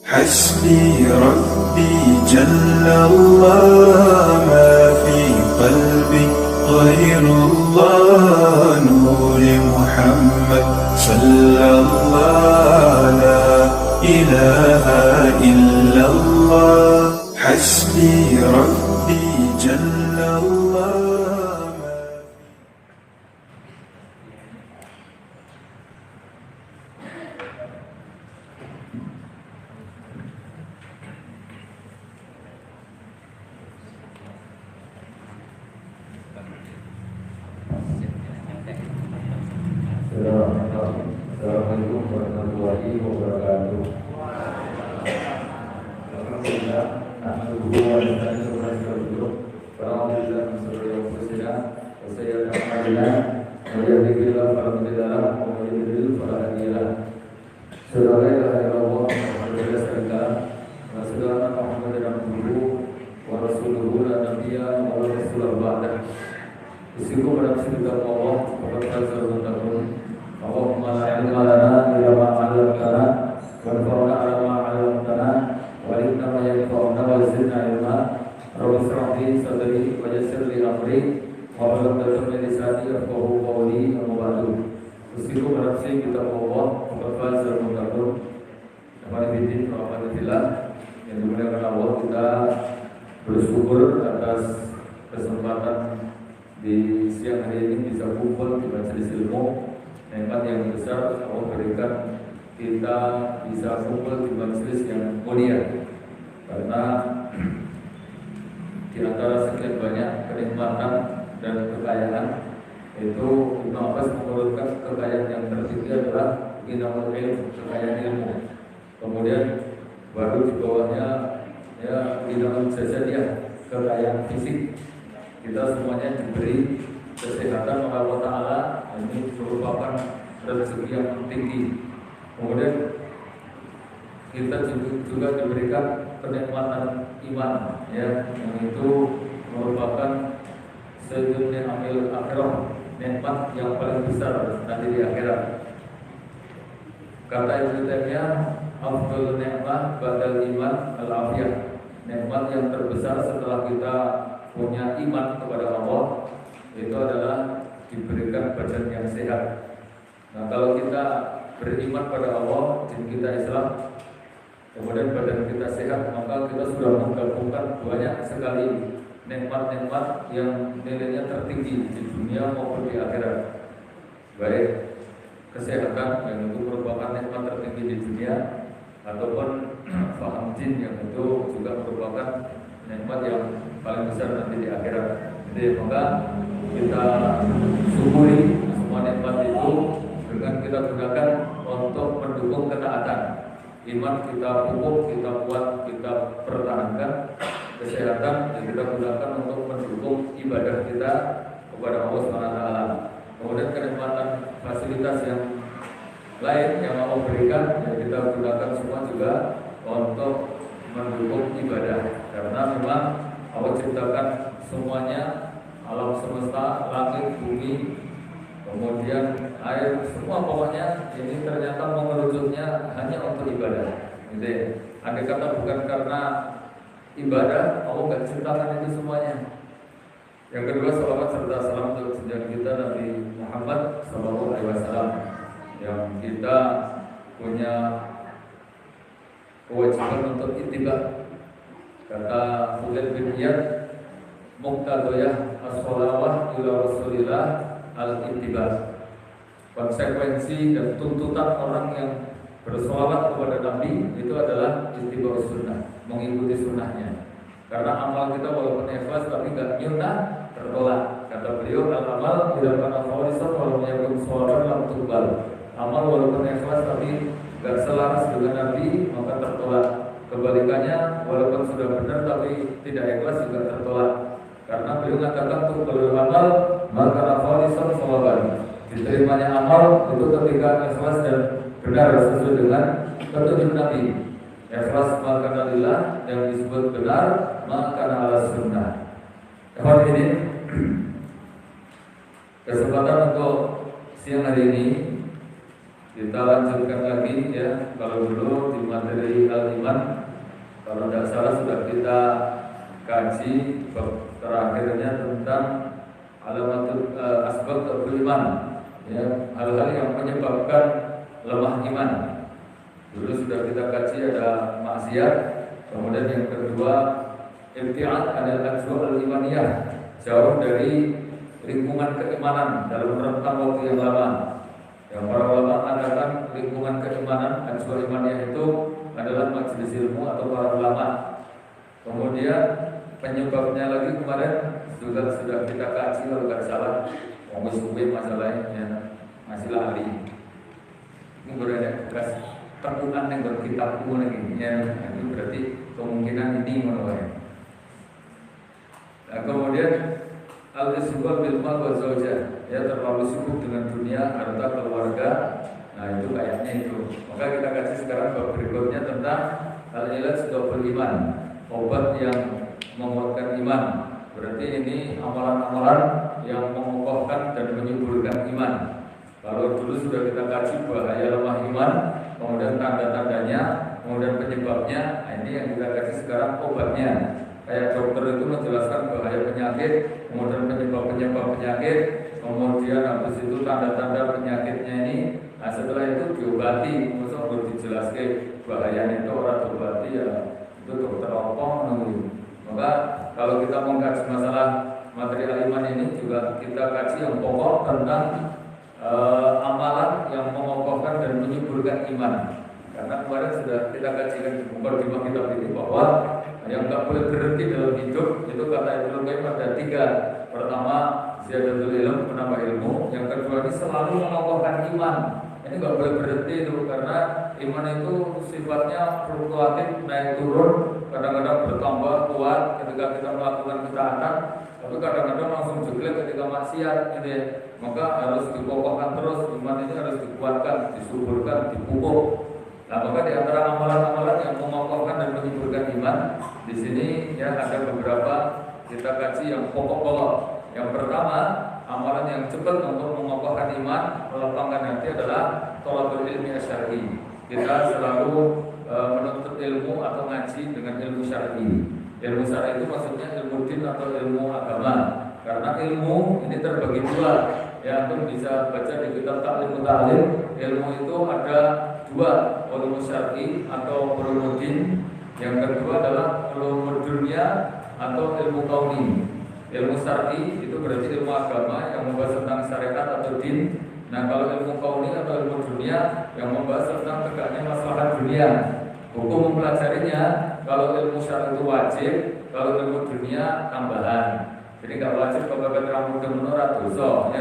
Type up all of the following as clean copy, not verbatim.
حسبي ربي جل الله ما في قلبي غير الله نور محمد صلى الله لا إله إلا الله حسبي ربي جل الله Assalamualaikum warahmatullahi wabarakatuh. Alhamdulillah, nahmaduhu wa nasta'inuhu wa nastaghfiruh. Alhamdulillah, sallallahu alaihi wasallam. Alhamdulillah, wa yahdihillahu fala mudilla lahu wa man yudlil fala hadiya lahu. Sallallahu alaihi wa sallam. Wa sallallahu Muhammadan abduhu wa rasuluhu la nabiyya wa la rasula ba'da. Usiku pada kesulitan Allah, kepada kesulitan Allahumma la ilma lana illa ma 'allamtana wanfa'na 'ala ma 'allamtana wa inna ma yanfa'una wa zidna ilma. Rabbi shrah li sadri wa yassir li amri wa hlul 'uqdatam min lisani yafqahu qawli. Amma ba'du. Usiku menafsi kitab Allah kepada al-muttaqin. Alhamdulillah wa alhamdulillah yang dimuliakan Allah, kita bersyukur atas kesempatan di siang hari ini bisa kumpul di majelis ilmu. Nikmat yang besar Allah berikan kita bisa kumpul di majelis yang mulia, karena di antara sekian banyak kenikmatan dan kekayaan itu Ibnu Abbas menurunkan kekayaan yang tertinggi adalah ilmu, kekayaan ilmu. Kemudian baru di bawahnya ya ilmu jasadiah, kekayaan fisik. Kita semuanya diberi kesehatan oleh Allah Ta'ala, ini merupakan rezeki yang tinggi. Kemudian kita juga diberikan kenikmatan iman, ya, yang itu merupakan sedunia amil akhirah, nikmat yang paling besar nanti di akhirat. Kata Ibnu Taimiyah, afdhalun ni'mah ba'dal iman al-afiyah. Nikmat yang terbesar setelah kita punya iman kepada Allah itu adalah diberikan badan yang sehat. Nah, kalau kita beriman pada Allah dan kita Islam, kemudian badan kita sehat, maka kita sudah menggabungkan banyak sekali nikmat-nikmat yang nilainya tertinggi di dunia maupun di akhirat. Baik kesehatan yang itu merupakan nikmat tertinggi di dunia, ataupun faham jin yang itu juga merupakan nikmat yang paling besar nanti di akhirat. Jadi maka kita syukuri semua nikmat itu dengan kita gunakan untuk mendukung ketaatan. Iman kita pupuk, kita kuat, kita pertahankan. Kesehatan yang kita gunakan untuk mendukung ibadah kita kepada Allah SWT. Kemudian kenikmatan fasilitas yang lain yang Allah berikan yang kita gunakan semua juga untuk mendukung ibadah, karena memang Allah ciptakan semuanya, alam semesta, langit, bumi, kemudian air, semua pokoknya ini ternyata mengerujutnya hanya untuk ibadah. Jadi, andai kata bukan karena ibadah, Allah nggak ciptakan itu semuanya. Yang kedua, salawat serta salam untuk junjungan kita Nabi Muhammad SAW, yang kita punya kewajiban untuk ittiba. Kata Fudail bin Iyad, muqtadoyah as-sholawah ila rasulillah al-ittiba. Konsekuensi dan tuntutan orang yang bersolawat kepada Nabi itu adalah ittiba sunnah, mengikuti sunnahnya. Karena amal kita walaupun ikhlas tapi nggak nyunah, tertolak. Kata beliau, al-amal tidak pernah khalisan walau yakun shawaban lam tuqbal. Amal walaupun ikhlas tapi nggak selaras dengan Nabi, maka tertolak. Kebalikannya, walaupun sudah benar tapi tidak ikhlas juga tertolak. Karena beliau mengatakan tuh kalau amal maka khalisan shawaban. Diterimanya amal itu ketika ikhlas dan benar sesuai dengan petunjuk Nabi. Ikhlas maka lillah, yang disebut benar maka ala sunnah. Ini kesempatan untuk siang hari ini kita lanjutkan lagi ya. Kalau dulu di materi al-iman Sulaiman. Kalau tidak salah sudah kita kaji terakhirnya tentang alamatul asbab iman, ya, hal-hal yang menyebabkan lemah iman. Dulu sudah kita kaji ada maksiat, kemudian yang kedua ibtiad anil ajwal imaniyah, jauh dari lingkungan keimanan dalam rentang waktu yang lama. Yang para ulama mengatakan lingkungan keimanan ajwal imaniyah itu adalah majelis ilmu atau para ulama. Kemudian penyebabnya lagi kemarin sudah kita kaji kalau tidak salah, suwe masalahnya masih lali. Ini berada bekas tekunan yang berkitabku lagi, ya, itu berarti kemungkinan ini menurut. Nah, kemudian al-isbal bil mal wa zaujah, ya, terlalu sibuk dengan dunia, harta, keluarga. Nah, itu kayaknya itu. Maka kita kaji sekarang bab berikutnya tentang al-ilaj dobul iman, obat yang menguatkan iman. Berarti ini amalan-amalan yang mengokohkan dan menyuburkan iman. Kalau dulu sudah kita kaji bahaya lemah iman, kemudian tanda-tandanya, kemudian penyebabnya. Nah, ini yang kita kaji sekarang obatnya. Kayak dokter itu menjelaskan bahaya penyakit, kemudian penyebab penyakit, kemudian habis itu tanda-tanda penyakitnya ini. Nah, setelah itu diobati, maksudnya harus dijelaskan bahayanya itu orang diobati, ya itu dokter apa menunggu. Maka kalau kita mengkaji masalah material iman ini juga kita kaji yang pokok tentang amalan yang mengokohkan dan menyuburkan iman. Karena kemarin sudah kita kajikan di mukadimah kitab ini bahwa yang tidak boleh berhenti dalam hidup itu kata Ibnu Qayyim ada 3. Pertama, ziyadatul ilm, menambah ilmu. Yang kedua ini selalu mengokohkan iman. Ini nggak boleh berhenti itu karena iman itu sifatnya fluktuatif, naik turun. Kadang-kadang bertambah kuat ketika kita melakukan ketaatan, tapi kadang-kadang langsung jelek ketika maksiat. Ini maka harus dikokohkan terus, iman ini harus dikuatkan, disuburkan, dipupuk. Nah, maka di antara amalan-amalan yang mengokohkan dan menyuburkan iman, di sini ya ada beberapa kita kaji yang pokok-pokok. Yang pertama, amalan yang cepat untuk mengokohkan iman, melapangkan hati adalah thalabul ilmi syar'i. Kita selalu menuntut ilmu atau ngaji dengan ilmu syar'i. Ilmu syar'i itu maksudnya ilmu din atau ilmu agama. Karena ilmu ini terbagi 2. Ya, antum bisa baca di kitab Ta'limut Ta'lim. Ilmu itu ada 2, ilmu syar'i atau ilmu din. Yang kedua adalah ilmu dunia atau ilmu kauni. Ilmu syar'i itu berarti ilmu agama yang membahas tentang syariat atau din. Nah, kalau ilmu kauni atau ilmu dunia yang membahas tentang tegaknya masalah dunia. Hukum mempelajarinya, kalau ilmu syar'i itu wajib, kalau ilmu dunia tambahan. Jadi nggak wajib kalau kata kamu menurut dosa.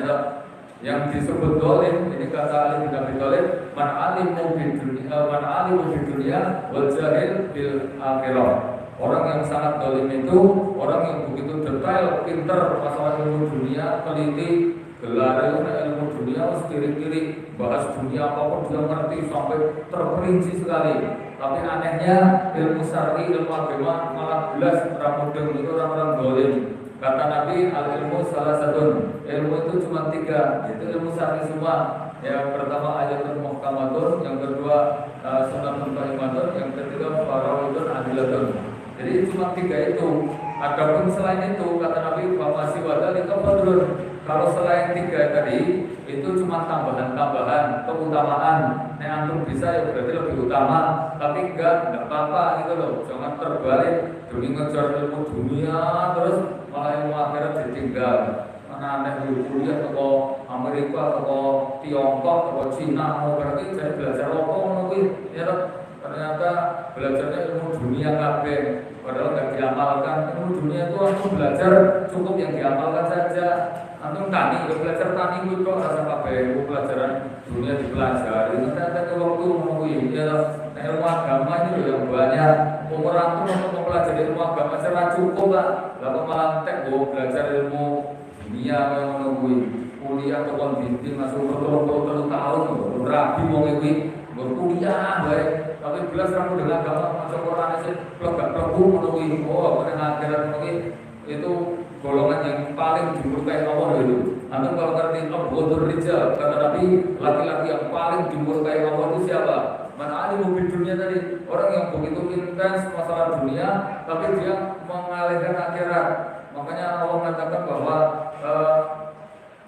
Yang disebut dolim ini kata Ali bin Abi Thalib, man alimu bil dunia wal jahil bil akhirah. Orang yang sangat dolim itu orang yang begitu detail, pinter masalah ilmu dunia, teliti, gelar ilmu dunia, kiri-kiri bahas dunia apapun dia ngerti sampai terperinci sekali. Tapi anehnya ilmu syar'i, ilmu agama malah belas ramudeng itu orang-orang dolim. Kata Nabi, al-ilmu salah satu, ilmu itu cuma 3, itu ilmu syar'i semua. Yang pertama ayatul muhkamatun, yang kedua sunnatun qaimatun, yang ketiga faraidun adilatun. Jadi cuma 3 itu. Adapun selain itu kata Nabi masih wadal itu fadlun. Kalau selain 3 tadi itu cuma tambahan-tambahan keutamaan. Nek antum bisa ya berarti lebih utama, tapi enggak apa-apa gitu loh. Jangan terbalik demi ngejar ilmu dunia terus malah ilmu akhirat ditinggal. Mana aneh kuliah ke Amerika, ke Tiongkok, ke Cina, mau berarti jadi belajar apa ya ternyata belajarnya ilmu dunia kabeh, padahal nggak diamalkan. Ilmu dunia itu antum belajar cukup yang diamalkan saja. Antum tani, belajar tani itu rasa kabeh, pelajaran dunia dipelajari. Ternyata ke waktu menunggu ya ilmu agama ini yang banyak. Umur antum untuk mempelajari ilmu agama secara cukup lah. Lalu malah belajar ilmu dunia yang menunggu kuliah atau bimbing masuk berpuluh-puluh tahun, berapi mau ngikuti berkuliah baik. Tapi jelas kamu dengan agama macam Quran aja, kalau nggak perlu menunggu pada akhirat itu golongan yang paling dimurkai Allah itu. Antum kalau ngerti Abghadul Rijal, kata Nabi, laki-laki yang paling dimurkai Allah itu siapa? Mana alimu di dunia tadi, orang yang begitu intens masalah dunia, tapi dia mengalihkan akhirat. Makanya Allah mengatakan bahwa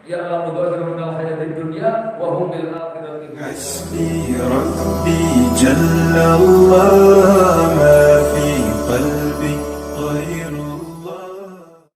ya Allah mudahirun al-hayat di dunia, wa hum bil akhirati. Hasbi Rabbi Jalla Allah.